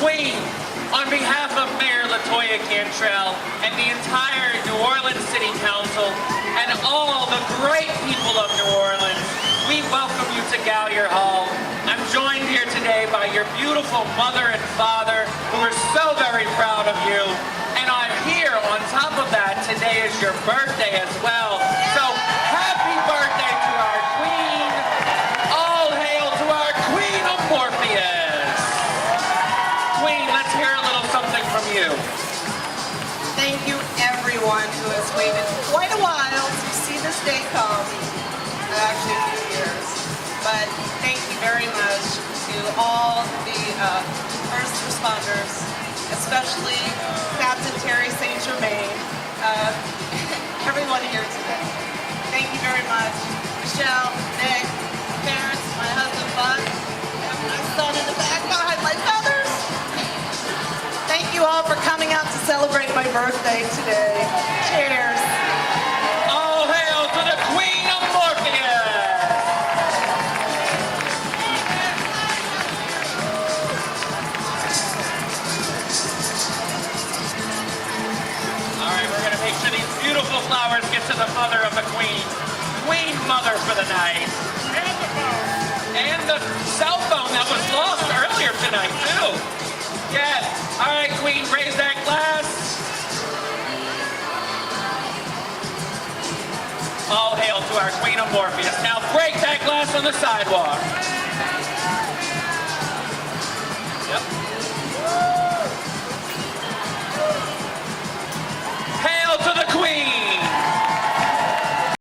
Queen, on behalf of Mayor LaToya Cantrell and the entire New Orleans City Council and all the great people of New Orleans, we welcome you to Gallier Hall. I'm joined here today by your beautiful mother and father who are so very proud of you. And I'm here on top of that, today is your birthday as well. So happy birthday to our Queen. All hail to our Queen of Morpheus. Queen, let's hear a little something from you. Thank you everyone who has waited quite a while to see this day come. Actually a few years. But thank you very much to all the first responders, especially Captain Terry St. Germain, everyone here today. Thank you very much. Michelle, Nick, parents, my husband Buck, my son in the back behind my feathers. Thank you all for coming out to celebrate my birthday today. Cheers. All hail to the Queen of Morpheus. All right, we're going to make sure these beautiful flowers get to the mother of the Queen. Queen Mother for the night. And the phone. And the cell phone that was lost earlier tonight, too. Yes. All right, Queen, raise that glass. All hail to our Queen of Morpheus. Now break that glass on the sidewalk.